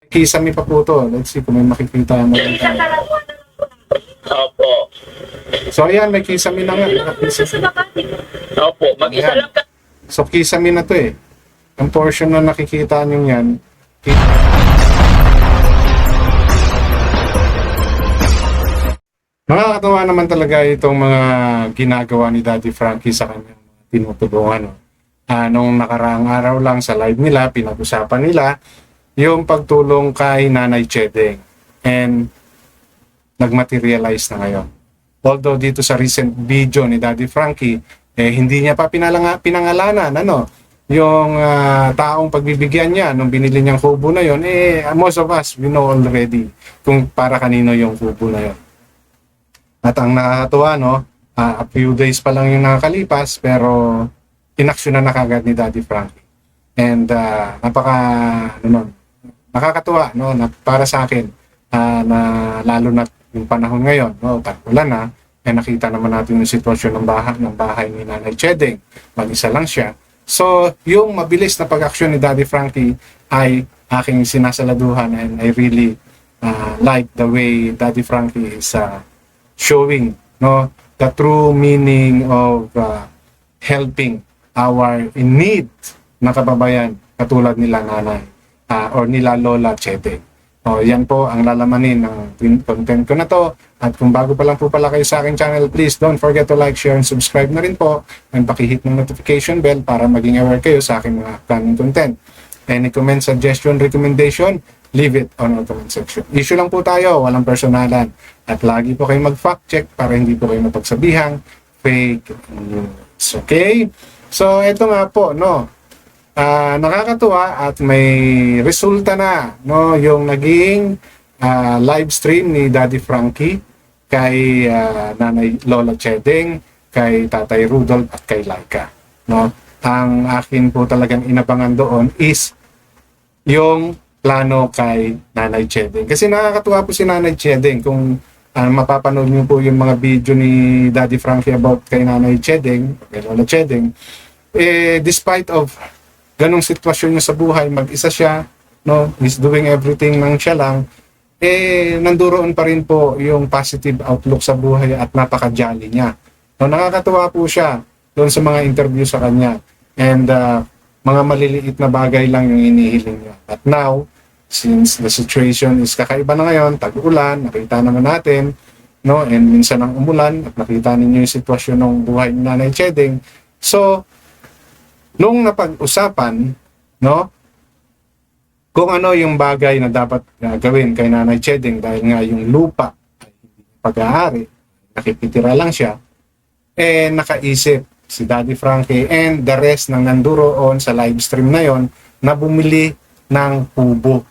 Kisame pa po to. Let's see kung may makikita mo. Opo. So ayan, may kisame na nga. Opo, mag-isa Ayan. lang ka. So kisame na to eh. Ang portion na nakikita nyo yan, nakakatawa naman talaga itong mga ginagawa ni Daddy Frankie sa kanyang tinutulungan. No? Nung nakaraang araw lang sa live nila, pinag-usapan nila yung pagtulong kay Nanay Chedeng. And nagmaterialize na ngayon. Although dito sa recent video ni Daddy Frankie, hindi niya pa pinangalanan yung taong pagbibigyan niya nung binili niyang kubo na yon. Most of us, we know already kung para kanino yung kubo na yon. At ang nakakatuwa, a few days pa lang yung nakakalipas, pero inaksyonan na kagad ni Daddy Frankie. And nakakatuwa, na para sa akin, na lalo na yung panahon ngayon, tag-ulan na, nakita naman natin yung sitwasyon ng bahay ni Nanay Chedeng. Mag-isa lang siya. So, yung mabilis na pag-aksyon ni Daddy Frankie ay aking sinasaladuhan, and I really like the way Daddy Frankie is showing the true meaning of helping our in need na kababayan katulad nila Nanay or nila Lola Chedeng. Yan po ang lalamanin ng content ko na to. At kung bago pa lang po pala kayo sa aking channel, please don't forget to like, share, and subscribe na rin po. And pakihit ng notification bell para maging aware kayo sa aking mga upcoming content. Any comment, suggestion, recommendation, leave it on our comment section. Issue lang po tayo, walang personalan. At lagi po kayo mag-fact check para hindi po kayo mapagsabihang fake news. Okay? So, ito nga po, nakakatuwa at may resulta na, yung naging live stream ni Daddy Frankie kay Nanay Lola Chedeng, kay Tatay Rudolph at kay Laika. Ang akin po talagang inabangan doon is yung plano kay Nanay Chedeng. Kasi nakakatuwa po si Nanay Chedeng. Kung mapapanood niyo po yung mga video ni Daddy Frankie about kay Nanay Chedeng, kay Lola Chedeng, despite of ganong sitwasyon niya sa buhay, mag-isa siya, he's doing everything nang siya lang, nanduroon pa rin po yung positive outlook sa buhay at napaka-jolly niya. Nakakatuwa po siya doon sa mga interview sa kanya. And mga maliliit na bagay lang yung inihiling niya. But now, since the situation is kakaiba na ngayon, tag-ulan, nakita naman natin, and minsan ang umulan, at nakita ninyo yung sitwasyon ng buhay ni Nanay Chedeng. So, nung napag-usapan, kung ano yung bagay na dapat gawin kay Nanay Chedeng dahil nga yung lupa ay hindi pag-aari, nakikitira lang siya, nakaisip si Daddy Frankie and the rest ng nanduroon sa live stream na yon na bumili ng kubo,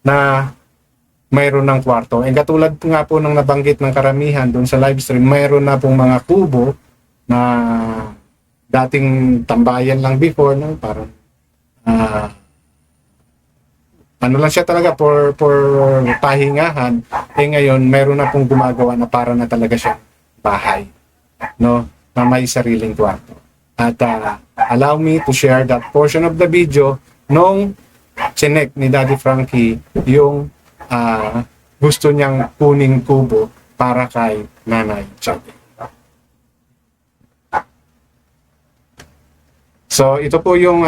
na mayroon ng kwarto. And katulad nga po ng nabanggit ng karamihan doon sa live stream, mayroon na pong mga kubo na dating tambayan lang before, parang ano lang siya talaga for pahingahan. Ngayon meron na pong gumagawa na para na talaga siya bahay, na may sariling kwarto. At allow me to share that portion of the video nung chinek ni Daddy Frankie yung gusto niyang kuning kubo para kay Nanay Chedeng. So ito po yung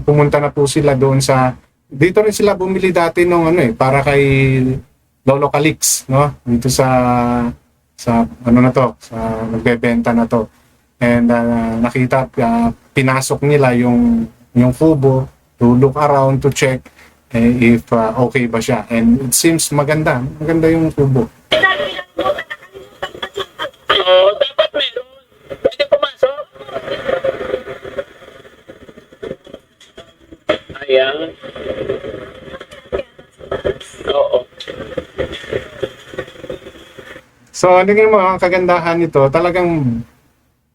pumunta na po sila doon dito rin sila bumili dati nung para kay Lolo Calix, dito sa sa nagbebenta na to. And nakita, pinasok nila yung kubo to look around to check if okay ba siya. And it seems maganda yung kubo. Dapat meron. Pwede pumasok. Ayan. Oo. So, mo, ang kagandahan nito, talagang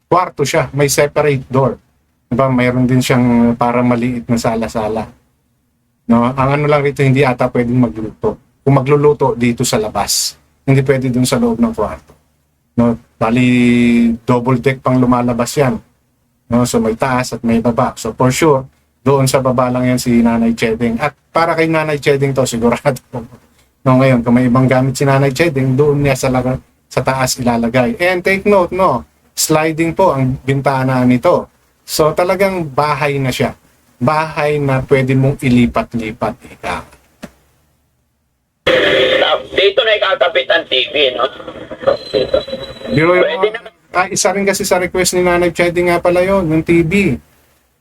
kwarto siya. May separate door. Diba? Mayroon din siyang para maliit na sala-sala. Ang lang rito, hindi ata pwedeng magluto. Kung magluluto dito sa labas, hindi pwede dun sa loob ng kwarto. Bali, double deck pang lumalabas yan. So, may taas at may baba. So, for sure, Doon sa baba lang yan si Nanay Chedeng. At para kay Nanay Chedeng to, sigurado. No, ngayon, kung may ibang gamit si Nanay Chedeng, doon niya sa taas ilalagay. And take note, no, sliding po ang bintana nito. So talagang bahay na siya. Bahay na pwede mong ilipat-lipat. Ika. Dito na ikakapit ang TV, no? Dito. Biro Pwede naman. isa rin kasi sa request ni Nanay Chedeng nga pala yun, yung TV.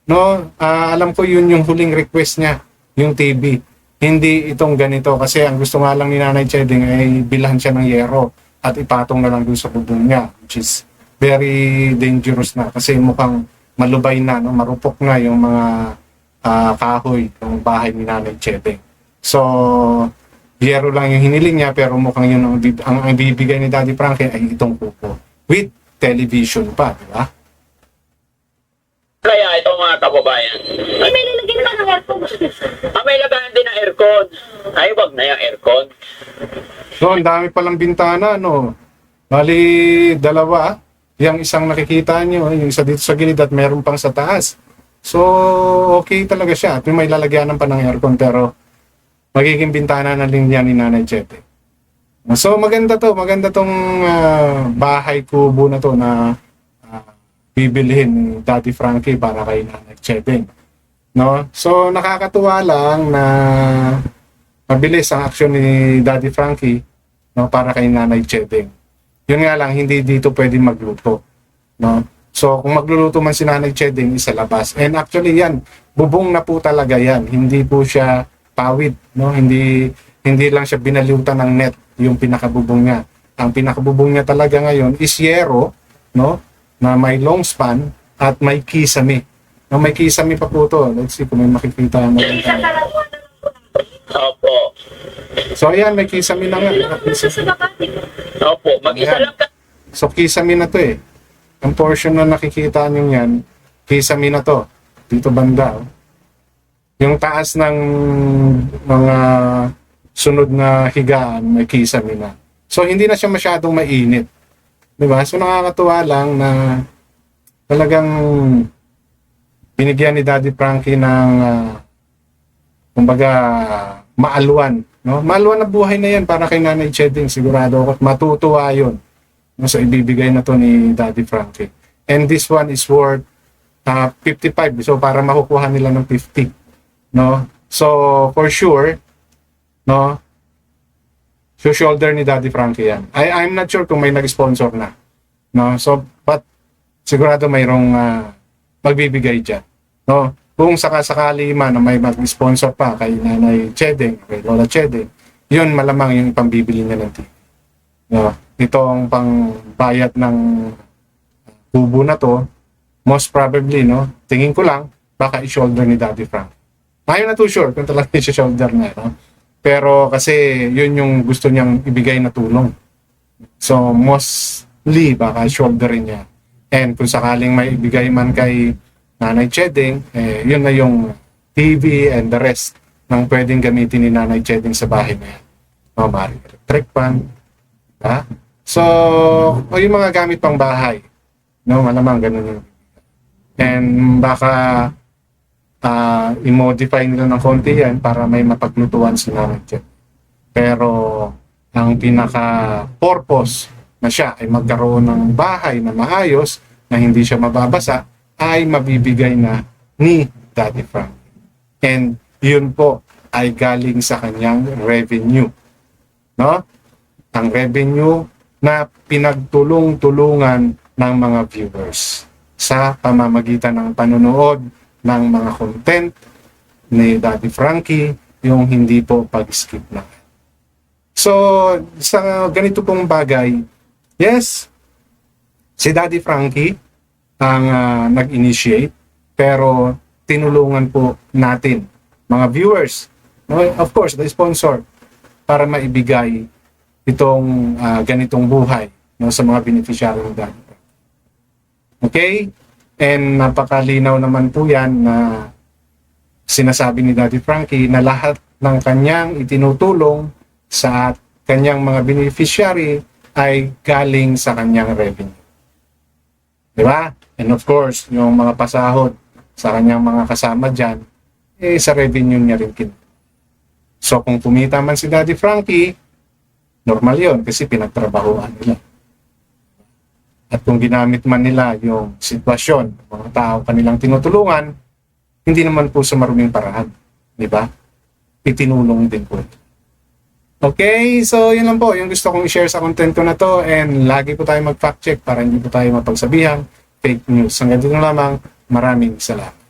No, alam ko yun yung huling request niya, yung TV. Hindi itong ganito kasi ang gusto nga lang ni Nanay Chedeng ay bilhan siya ng yero at ipatong na lang doon sa bubong niya, which is very dangerous na kasi mukhang malubay na, no? Marupok na yung mga kahoy ng bahay ni Nanay Chedeng. So, yero lang yung hiniling niya pero mukhang yun ang bibigay ni Daddy Frankie ay itong kuko with television pa, di ba? Kaya ito mga kababayan. May lalagyan naman ng aircon. May lagayan din ng aircon. Ay, wag na yung aircon. So, ang dami palang bintana, no? Bali, dalawa. Yung isang nakikita nyo, yung isa dito sa gilid at meron pang sa taas. So, okay talaga siya. At may lalagyanan pa ng aircon pero magiging bintana na rin yan ni Nanay Chedeng. So, maganda to. Maganda tong bahay kubo na to na bibilhin ni Daddy Frankie para kay Nanay Chedeng. No? So, nakakatuwa lang na mabilis ang aksyon ni Daddy Frankie, no, para kay Nanay Chedeng. Yun nga lang, hindi dito pwede magluto. No? So, kung magluluto man si Nanay Chedeng, isa labas. And actually yan, bubong na po talaga yan. Hindi po siya pawid. No? Hindi lang siya binalutan ng net yung pinakabubong niya. Ang pinakabubong niya talaga ngayon is yero, no? Na may long span at may kisame. No, may kisame pa po to. Let's see kung may makikita na rin Isa tayo. kalawa na lang po. Opo. So ayan, may kisame na nga. Ilang nasa sa baba, di ba? Opo. Mag-isa Ayan. lang ka. So kisame na to eh. Ang portion na nakikita nyo yan, kisame na to. Dito banda. Oh. Yung taas ng mga sunod na higaan, may kisame na. So hindi na siya masyadong mainit. Diba? So nakakatuwa lang na talagang binigyan ni Daddy Frankie ng kumbaga maalwan. No? Maalwan na buhay na yan para kay Nanay Chedeng. Sigurado ako at matutuwa yun. No? So ibibigay na to ni Daddy Frankie. And this one is worth 55. So para makukuha nila ng 50. No? So for sure, no? So shoulder ni Daddy Frankie yan. I'm not sure kung may nag-sponsor na. No? So, but sigurado mayroong magbibigay dyan. No? Kung sakasakali man na may mag-sponsor pa kay Nanay Chedeng, kay Lola Chedeng, yun malamang yung pambibili niya ng TV. No? Itong pangbayad ng kubo na to, most probably, no? Tingin ko lang, baka i-shoulder ni Daddy Frankie. I'm not too sure kung talaga i-shoulder na. No? Pero kasi yun yung gusto niyang ibigay na tulong. So mostly baka shoulderin niya. And kung sakaling may ibigay man kay Nanay Chedeng, yun na yung TV and the rest ng pwedeng gamitin ni Nanay Chedeng sa bahay na yan. No, maaaring electric fan. Ha? So, yung mga gamit pang bahay. No, malamang ganun yung. And baka i-modify nila ng konti yan para may mapaglutuan si Nanay Chedeng. Pero ang pinaka-purpose na siya ay magkaroon ng bahay na maayos na hindi siya mababasa ay mabibigay na ni Daddy Frankie. And yun po ay galing sa kanyang revenue. No? Ang revenue na pinagtulong-tulungan ng mga viewers sa pamamagitan ng panonood ng mga content ni Daddy Frankie, yung hindi po pag-skip na. So, sa ganito pong bagay, yes, si Daddy Frankie ang nag-initiate, pero tinulungan po natin, mga viewers, no? Of course, the sponsor, para maibigay itong ganitong buhay, no, sa mga beneficiary ng Daddy Frankie. Okay? And napakalinaw naman po yan na sinasabi ni Daddy Frankie na lahat ng kanyang itinutulong sa kanyang mga beneficiary ay galing sa kanyang revenue. Diba? And of course, yung mga pasahod sa kanyang mga kasama dyan sa revenue niya rin So kung kumita man si Daddy Frankie, normal yon kasi pinagtrabahoan nila. At kung ginamit man nila yung sitwasyon ng mga tao kanilang tinutulungan, hindi naman po sa maruming paraan. Di ba? Itinulong din po ito. Okay, so yun lang po yung gusto kong i-share sa content ko na to, and lagi po tayo mag-fact check para hindi po tayo mapagsabihan fake news. Hanggang dito lamang, maraming salamat.